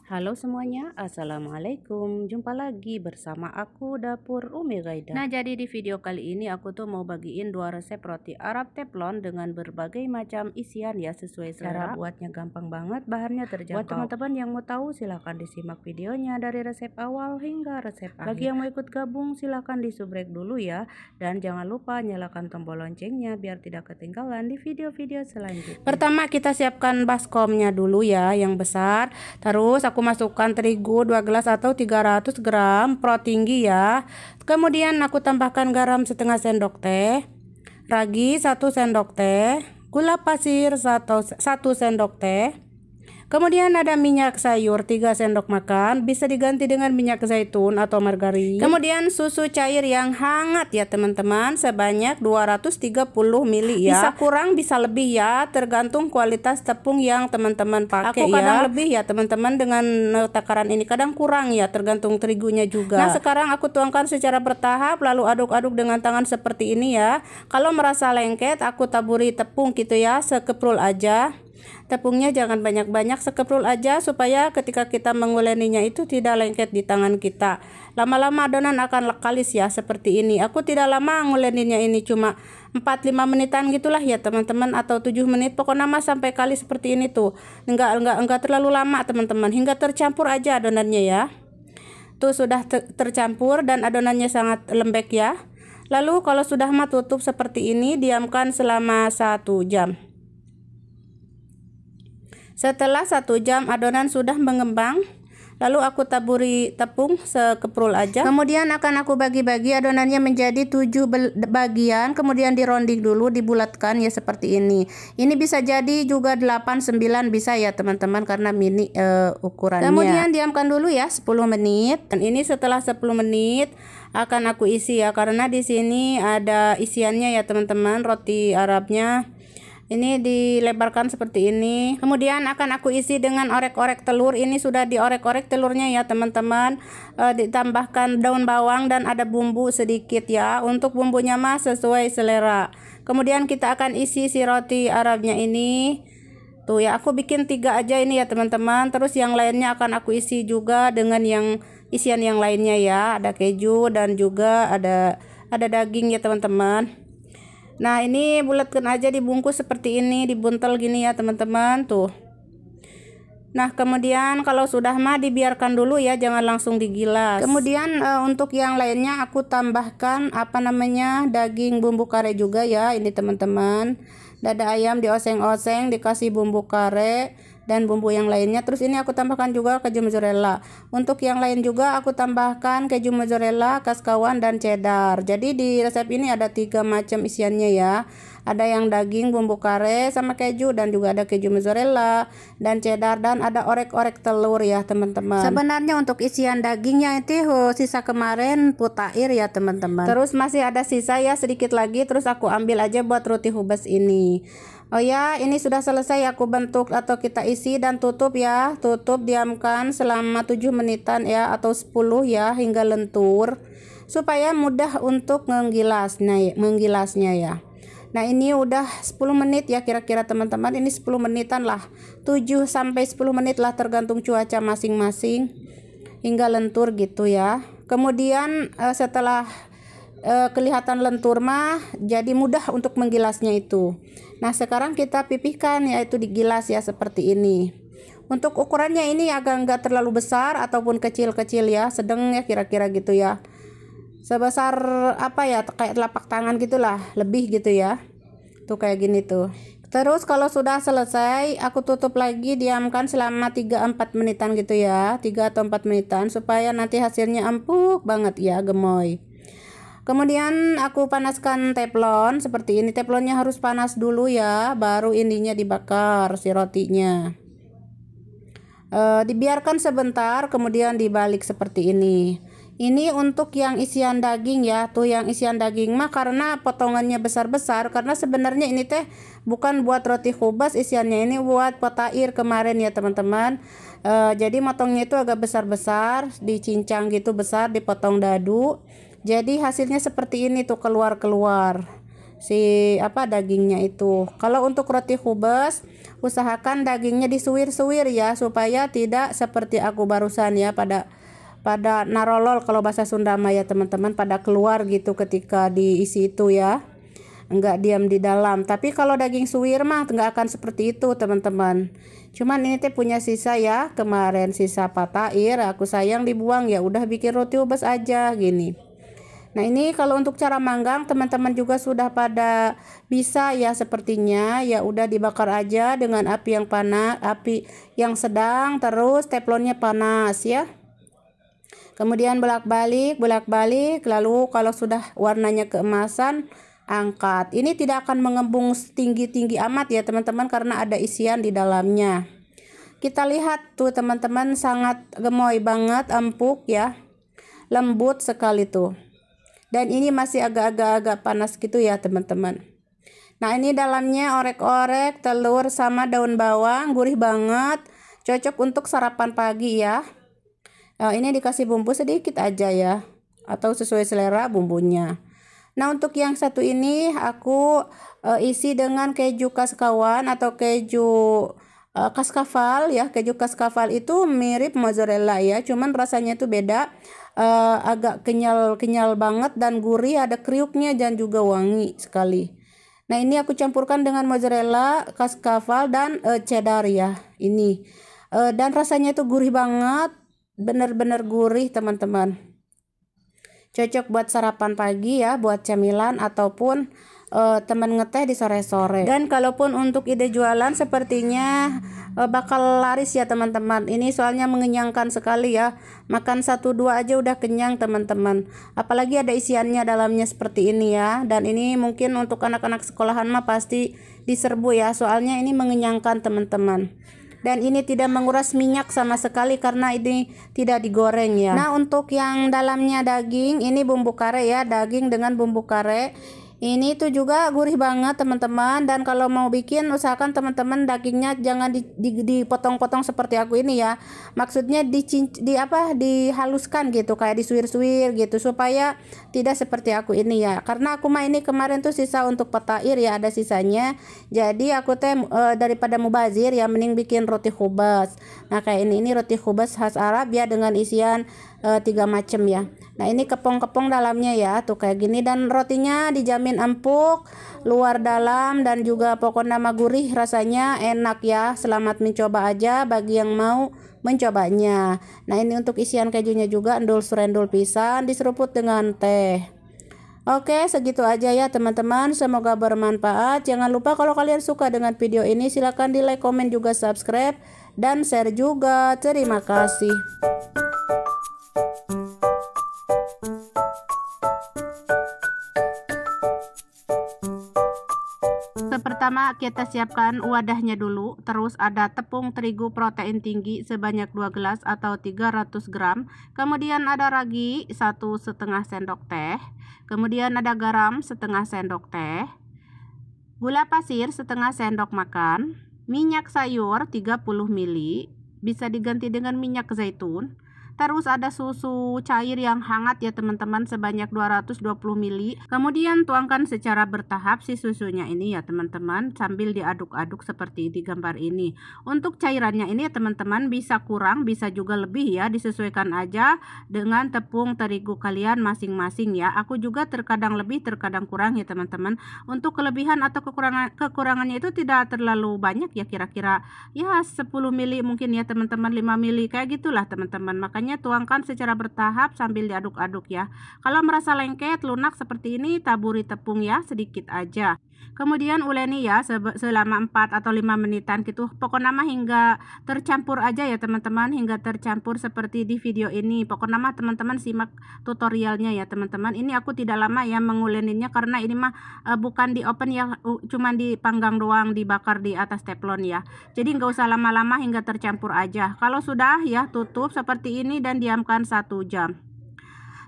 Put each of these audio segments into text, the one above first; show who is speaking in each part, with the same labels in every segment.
Speaker 1: Halo semuanya, assalamualaikum. Jumpa lagi bersama aku Dapur Umi Gaida. Nah, jadi di video kali ini aku tuh mau bagiin 2 resep roti Arab teflon dengan berbagai macam isian ya, sesuai selera. Cara buatnya gampang banget, bahannya terjangkau. Buat teman-teman yang mau tahu silahkan disimak videonya dari resep awal hingga resep akhir. Bagi yang mau ikut gabung silahkan di subrek dulu ya. Dan jangan lupa nyalakan tombol loncengnya biar tidak ketinggalan di video-video selanjutnya. Pertama kita siapkan baskomnya dulu ya, yang besar. Terus aku masukkan terigu 2 gelas atau 300 gram pro tinggi ya. Kemudian aku tambahkan garam setengah sendok teh, ragi 1 sendok teh, gula pasir 1 sendok teh. Kemudian ada minyak sayur 3 sendok makan, bisa diganti dengan minyak zaitun atau margarin. Kemudian susu cair yang hangat ya teman-teman, sebanyak 230 ml ya. Bisa kurang bisa lebih ya, tergantung kualitas tepung yang teman-teman pakai ya. Aku kadang lebih ya teman-teman dengan takaran ini, kadang kurang ya, tergantung terigunya juga. Nah, sekarang aku tuangkan secara bertahap lalu aduk-aduk dengan tangan seperti ini ya. Kalau merasa lengket, aku taburi tepung gitu ya, sekeprul aja. Tepungnya jangan banyak-banyak, sekeprul aja supaya ketika kita menguleninya itu tidak lengket di tangan kita. Lama-lama adonan akan kalis ya seperti ini. Aku tidak lama nguleninya ini, cuma 4-5 menitan gitulah ya teman-teman, atau 7 menit. Pokoknya mah sampai kalis seperti ini tuh. Enggak terlalu lama teman-teman, hingga tercampur aja adonannya ya. Tuh sudah tercampur dan adonannya sangat lembek ya. Lalu kalau sudah mah tutup seperti ini, diamkan selama 1 jam. Setelah 1 jam adonan sudah mengembang, lalu aku taburi tepung sekeprul aja. Kemudian akan aku bagi-bagi adonannya menjadi 7 bagian, kemudian dironding dulu, dibulatkan ya seperti ini. Ini bisa jadi juga 8-9 bisa ya teman-teman, karena mini ukurannya. Kemudian diamkan dulu ya 10 menit. Dan ini setelah 10 menit akan aku isi ya, karena di sini ada isiannya ya teman-teman, roti Arabnya. Ini dilebarkan seperti ini. Kemudian akan aku isi dengan orek-orek telur. Ini sudah diorek-orek telurnya ya teman-teman. Ditambahkan daun bawang dan ada bumbu sedikit ya. Untuk bumbunya mah sesuai selera. Kemudian kita akan isi si roti Arabnya ini. Tuh ya, aku bikin 3 aja ini ya teman-teman. Terus yang lainnya akan aku isi juga dengan yang isian yang lainnya ya. Ada keju dan juga ada daging ya teman-teman. Nah, ini bulatkan aja, dibungkus seperti ini, dibuntel gini ya teman-teman tuh. Nah, kemudian kalau sudah mah dibiarkan dulu ya, jangan langsung digilas. Kemudian untuk yang lainnya aku tambahkan daging bumbu kare juga ya ini teman-teman. Dada ayam dioseng-oseng, dikasih bumbu kare dan bumbu yang lainnya. Terus ini aku tambahkan juga keju mozzarella. Untuk yang lain juga aku tambahkan keju mozzarella, kaskawan dan cheddar. Jadi di resep ini ada 3 macam isiannya ya. Ada yang daging bumbu kare sama keju, dan juga ada keju mozzarella dan cheddar, dan ada orek-orek telur ya teman-teman. Sebenarnya untuk isian dagingnya itu sisa kemarin putair ya teman-teman. Terus masih ada sisa ya sedikit lagi, terus aku ambil aja buat roti hubes ini. Oh ya, ini sudah selesai aku bentuk atau kita isi dan tutup ya. Tutup, diamkan selama 7 menitan ya, atau 10 ya, hingga lentur supaya mudah untuk menggilasnya ya. Nah, ini udah 10 menit ya kira-kira teman-teman. Ini 10 menitan lah, 7 sampai 10 menit lah tergantung cuaca masing-masing, hingga lentur gitu ya. Kemudian setelah kelihatan lentur mah jadi mudah untuk menggilasnya itu. Nah, sekarang kita pipihkan yaitu digilas ya seperti ini. Untuk ukurannya ini agak enggak terlalu besar ataupun kecil-kecil ya, sedang ya kira-kira gitu ya. Sebesar kayak telapak tangan gitulah, lebih gitu ya. Tuh kayak gini tuh. Terus kalau sudah selesai aku tutup lagi, diamkan selama 3-4 menitan gitu ya. 3 atau 4 menitan supaya nanti hasilnya empuk banget ya, gemoy. Kemudian aku panaskan teflon seperti ini. Teflonnya harus panas dulu ya, baru ininya dibakar si rotinya. Dibiarkan sebentar, kemudian dibalik seperti ini. Ini untuk yang isian daging ya. Tuh yang isian daging mah karena potongannya besar-besar, karena sebenarnya ini teh bukan buat roti khubaz, isiannya ini buat potair kemarin ya teman-teman. Jadi motongnya itu agak besar-besar, dicincang gitu besar, dipotong dadu. Jadi hasilnya seperti ini tuh, keluar-keluar. dagingnya itu. Kalau untuk roti khubes, usahakan dagingnya disuwir-suwir ya, supaya tidak seperti aku barusan ya, pada narolol kalau bahasa Sunda mah ya teman-teman, pada keluar gitu ketika diisi itu ya, enggak diam di dalam. Tapi kalau daging suwir mah enggak akan seperti itu teman-teman. Cuman ini teh punya sisa ya, kemarin sisa patair, aku sayang dibuang, ya udah bikin roti khubes aja gini. Nah ini kalau untuk cara manggang teman-teman juga sudah pada bisa ya sepertinya, ya udah dibakar aja dengan api yang panas, api yang sedang, terus teflonnya panas ya. Kemudian bolak-balik, lalu kalau sudah warnanya keemasan, angkat. Ini tidak akan mengembung tinggi-tinggi amat ya teman-teman, karena ada isian di dalamnya. Kita lihat tuh teman-teman, sangat gemoy banget, empuk ya, lembut sekali tuh. Dan ini masih agak panas gitu ya teman-teman. Nah ini dalamnya orek-orek, telur sama daun bawang, gurih banget, cocok untuk sarapan pagi ya. Ini dikasih bumbu sedikit aja ya, atau sesuai selera bumbunya. Nah untuk yang satu ini aku isi dengan keju kaskawan atau keju kaskafal ya. Keju kaskafal itu mirip mozzarella ya, cuman rasanya itu beda, agak kenyal banget dan gurih, ada kriuknya dan juga wangi sekali. Nah ini aku campurkan dengan mozzarella, kaskafal dan cheddar ya ini, dan rasanya itu gurih banget, bener-bener gurih teman-teman. Cocok buat sarapan pagi ya, buat camilan ataupun teman ngeteh di sore-sore. Dan kalaupun untuk ide jualan sepertinya bakal laris ya teman-teman. Ini soalnya mengenyangkan sekali ya, makan 1-2 aja udah kenyang teman-teman, apalagi ada isiannya dalamnya seperti ini ya. Dan ini mungkin untuk anak-anak sekolahan mah pasti diserbu ya, soalnya ini mengenyangkan teman-teman. Dan ini tidak menguras minyak sama sekali karena ini tidak digoreng ya. Nah untuk yang dalamnya daging, ini bumbu kare ya, daging dengan bumbu kare. Ini tuh juga gurih banget teman-teman. Dan kalau mau bikin, usahakan teman-teman dagingnya jangan dipotong-potong seperti aku ini ya. Maksudnya dihaluskan gitu, kayak disuir-suir gitu, supaya tidak seperti aku ini ya. Karena aku mah ini kemarin tuh sisa untuk patair ya, ada sisanya. Jadi aku teh daripada mubazir ya, mending bikin roti khubes. Nah kayak ini roti khubes khas Arab ya, dengan isian 3 macam ya. Nah ini kepong-kepong dalamnya ya, tuh kayak gini. Dan rotinya dijamin empuk, luar dalam, dan juga pokoknya nama gurih, rasanya enak ya. Selamat mencoba aja bagi yang mau mencobanya. Nah ini untuk isian kejunya juga endul surendul pisan, diseruput dengan teh. Oke, segitu aja ya teman-teman, semoga bermanfaat. Jangan lupa kalau kalian suka dengan video ini, silahkan di like, komen, juga subscribe, dan share juga. Terima kasih. Pertama kita siapkan wadahnya dulu, terus ada tepung terigu protein tinggi sebanyak 2 gelas atau 300 gram, kemudian ada ragi 1,5 sendok teh, kemudian ada garam setengah sendok teh, gula pasir setengah sendok makan, minyak sayur 30 ml, bisa diganti dengan minyak zaitun. Terus ada susu cair yang hangat ya teman-teman, sebanyak 220 ml. Kemudian tuangkan secara bertahap si susunya ini ya teman-teman, sambil diaduk-aduk seperti di gambar ini. Untuk cairannya ini ya teman-teman, bisa kurang bisa juga lebih ya, disesuaikan aja dengan tepung terigu kalian masing-masing ya. Aku juga terkadang lebih terkadang kurang ya teman-teman. Untuk kelebihan atau kekurangannya itu tidak terlalu banyak ya, kira-kira ya 10 ml mungkin ya teman-teman, 5 ml kayak gitulah teman-teman. Makanya tuangkan secara bertahap sambil diaduk-aduk ya. Kalau merasa lengket lunak seperti ini, taburi tepung ya sedikit aja. Kemudian uleni ya selama 4 atau 5 menitan gitu. Pokoknya mah hingga tercampur aja ya teman-teman, hingga tercampur seperti di video ini. Pokoknya mah teman-teman simak tutorialnya ya teman-teman. Ini aku tidak lama ya menguleninya, karena ini mah bukan di oven ya, cuman dipanggang doang, dibakar di atas teflon ya. Jadi nggak usah lama-lama, hingga tercampur aja. Kalau sudah ya tutup seperti ini dan diamkan 1 jam.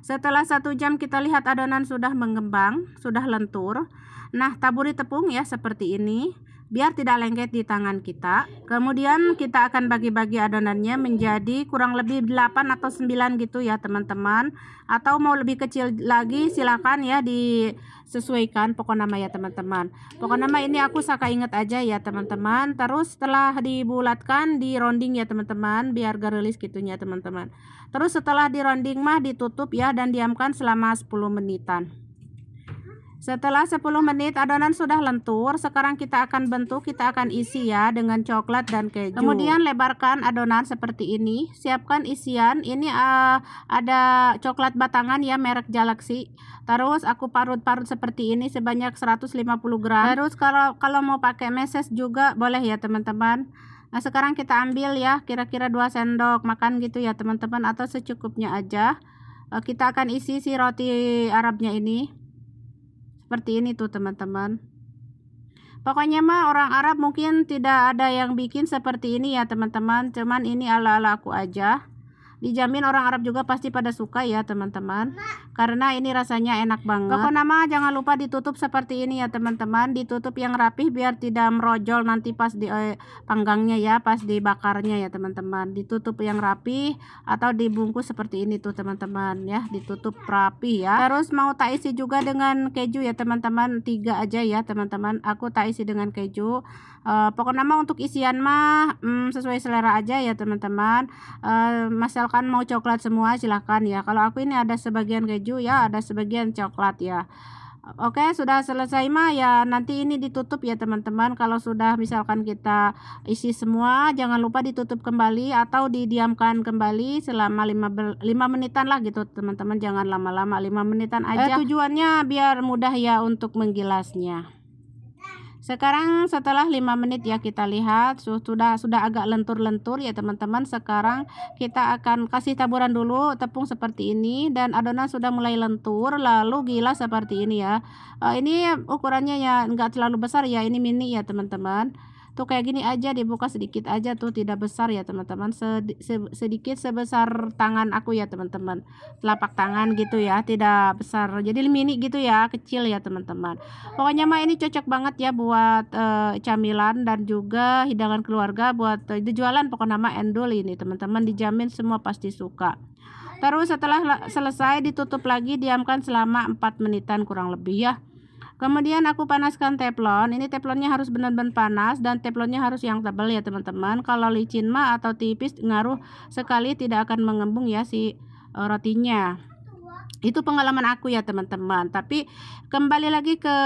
Speaker 1: Setelah 1 jam kita lihat adonan sudah mengembang, sudah lentur. Nah taburi tepung ya seperti ini. biar tidak lengket di tangan kita. Kemudian kita akan bagi-bagi adonannya menjadi kurang lebih 8 atau 9 gitu ya teman-teman. Atau mau lebih kecil lagi silakan ya, disesuaikan pokok nama ya teman-teman. Pokok nama ini aku saka inget aja ya teman-teman. Terus setelah dibulatkan, di rounding ya teman-teman, biar garelis gitunya teman-teman. Terus setelah di rounding mah ditutup ya dan diamkan selama 10 menitan. Setelah 10 menit adonan sudah lentur, sekarang kita akan bentuk, kita akan isi ya dengan coklat dan keju. Kemudian lebarkan adonan seperti ini. Siapkan isian. Ini ada coklat batangan ya merek Galaxy. Terus aku parut-parut seperti ini sebanyak 150 gram. Terus kalau mau pakai meses juga boleh ya teman-teman. Nah, sekarang kita ambil ya kira-kira 2 sendok makan gitu ya teman-teman, atau secukupnya aja. Kita akan isi si roti Arabnya ini. Seperti ini tuh teman-teman. Pokoknya mah orang Arab mungkin tidak ada yang bikin seperti ini ya teman-teman. Cuman ini ala-ala aku aja. Dijamin orang Arab juga pasti pada suka ya teman-teman, karena ini rasanya enak banget. Pokok nama jangan lupa ditutup seperti ini ya teman-teman. Ditutup yang rapih biar tidak merojol nanti pas di panggangnya ya, pas dibakarnya ya teman-teman. Ditutup yang rapih atau dibungkus seperti ini tuh teman-teman ya, ditutup rapi ya. Terus mau tak isi juga dengan keju ya teman-teman, 3 aja ya teman-teman. Aku tak isi dengan keju. Pokok nama untuk isian mah sesuai selera aja ya teman-teman. Misalkan mau coklat semua silahkan ya. Kalau aku ini ada sebagian keju ya, ada sebagian coklat ya. Oke, sudah selesai mah ya nanti ini ditutup ya teman-teman. Kalau sudah misalkan kita isi semua, jangan lupa ditutup kembali atau didiamkan kembali selama 5 menitan lah gitu teman-teman. Jangan lama-lama, 5 menitan aja. Tujuannya biar mudah ya untuk menggilasnya. Sekarang setelah 5 menit ya kita lihat sudah agak lentur-lentur ya teman-teman. Sekarang kita akan kasih taburan dulu tepung seperti ini dan adonan sudah mulai lentur, lalu gilas seperti ini ya. Ini ukurannya ya enggak terlalu besar ya, ini mini ya teman-teman. Tuh kayak gini aja, dibuka sedikit aja tuh, tidak besar ya teman-teman, sedikit sebesar tangan aku ya teman-teman, telapak tangan gitu ya, tidak besar, jadi mini gitu ya, kecil ya teman-teman. Pokoknya mah ini cocok banget ya buat camilan dan juga hidangan keluarga, buat dijualan pokok nama endul ini teman-teman, dijamin semua pasti suka. Terus setelah selesai ditutup lagi, diamkan selama 4 menitan kurang lebih ya. Kemudian aku panaskan teflon. Ini teflonnya harus benar-benar panas dan teflonnya harus yang tebal ya teman-teman. Kalau licin mah atau tipis ngaruh sekali, tidak akan mengembung ya si rotinya. Itu pengalaman aku ya teman-teman. Tapi kembali lagi ke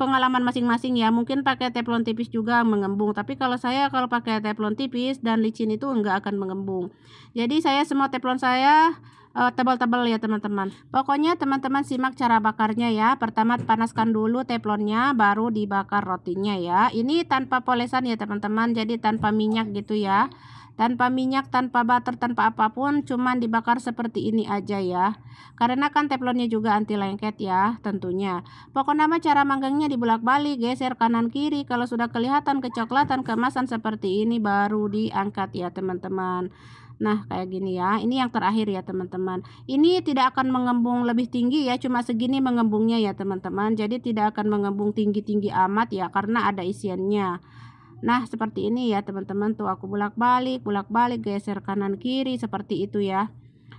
Speaker 1: pengalaman masing-masing ya. Mungkin pakai teflon tipis juga mengembung. Tapi kalau pakai teflon tipis dan licin itu enggak akan mengembung. Jadi saya semua teflon saya tebal-tebal ya teman-teman. Pokoknya teman-teman simak cara bakarnya ya. Pertama panaskan dulu teflonnya, baru dibakar rotinya ya. Ini tanpa polesan ya teman-teman, jadi tanpa minyak gitu ya. Tanpa minyak, tanpa butter, tanpa apapun, cuman dibakar seperti ini aja ya. Karena kan teflonnya juga anti lengket ya tentunya. Pokoknya nama cara manggangnya dibulak-balik, geser kanan kiri. Kalau sudah kelihatan kecoklatan keemasan seperti ini baru diangkat ya teman-teman. Nah kayak gini ya, ini yang terakhir ya teman-teman. Ini tidak akan mengembung lebih tinggi ya, cuma segini mengembungnya ya teman-teman. Jadi tidak akan mengembung tinggi-tinggi amat ya, karena ada isiannya. Nah seperti ini ya teman-teman, tuh aku bolak-balik geser kanan kiri seperti itu ya.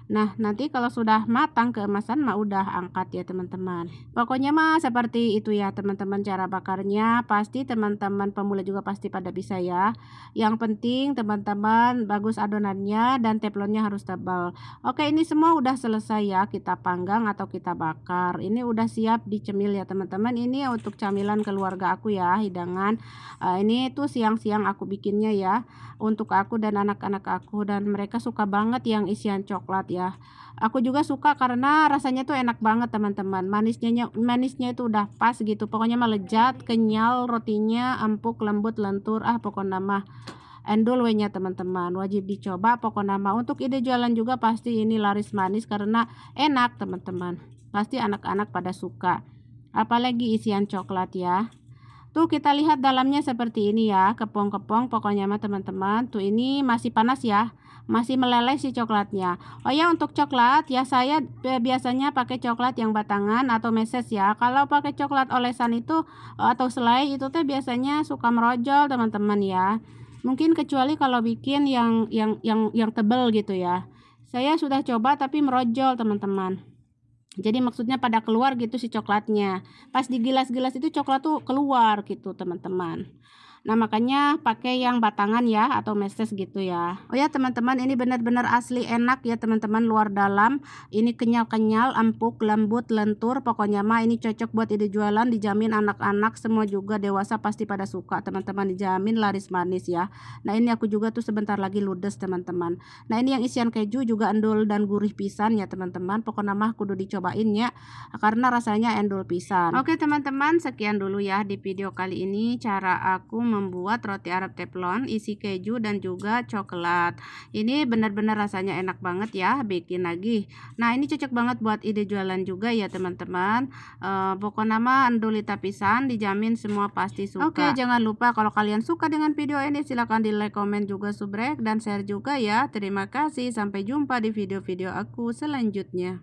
Speaker 1: Nah nanti kalau sudah matang keemasan mah udah angkat ya teman-teman. Pokoknya mah seperti itu ya teman-teman cara bakarnya. Pasti teman-teman pemula juga pasti pada bisa ya. Yang penting teman-teman bagus adonannya dan teflonnya harus tebal. Oke, ini semua udah selesai ya, kita panggang atau kita bakar. Ini udah siap dicemil ya teman-teman. Ini untuk camilan keluarga aku ya, hidangan. Ini tuh siang-siang aku bikinnya ya, untuk aku dan anak-anak aku, dan mereka suka banget yang isian coklat ya. Aku juga suka karena rasanya tuh enak banget teman-teman. Manisnya itu udah pas gitu. Pokoknya mah lezat, kenyal, rotinya empuk, lembut, lentur. Pokoknya mah endul nya teman-teman, wajib dicoba pokoknya mah. Untuk ide jualan juga pasti ini laris manis karena enak teman-teman. Pasti anak-anak pada suka. Apalagi isian coklat ya. Tuh kita lihat dalamnya seperti ini ya, kepong-kepong pokoknya mah teman-teman. Tuh ini masih panas ya, masih meleleh si coklatnya. Oh ya, untuk coklat ya saya biasanya pakai coklat yang batangan atau meses ya. Kalau pakai coklat olesan itu atau selai itu teh biasanya suka merojol teman-teman ya. Mungkin kecuali kalau bikin yang tebel gitu ya. Saya sudah coba tapi merojol teman-teman. Jadi maksudnya pada keluar gitu si coklatnya. Pas digilas-gilas itu coklat tuh keluar gitu teman-teman. Nah makanya pakai yang batangan ya atau meses gitu ya. Oh ya teman-teman, ini benar-benar asli enak ya teman-teman, luar dalam. Ini kenyal-kenyal, empuk, lembut, lentur. Pokoknya mah ini cocok buat ide jualan, dijamin anak-anak semua juga dewasa pasti pada suka teman-teman, dijamin laris manis ya. Nah ini aku juga tuh sebentar lagi ludes teman-teman. Nah ini yang isian keju juga endul dan gurih pisan ya teman-teman. Pokoknya mah kudu dicobain ya karena rasanya endul pisan. Oke teman-teman, sekian dulu ya di video kali ini cara aku membuat roti Arab teflon isi keju dan juga coklat. Ini benar-benar rasanya enak banget ya, bikin lagi. Nah ini cocok banget buat ide jualan juga ya teman-teman. Pokoknya mah endulita pisan, dijamin semua pasti suka. Oke, jangan lupa kalau kalian suka dengan video ini silahkan di like, komen juga, subrek dan share juga ya. Terima kasih, sampai jumpa di video-video aku selanjutnya.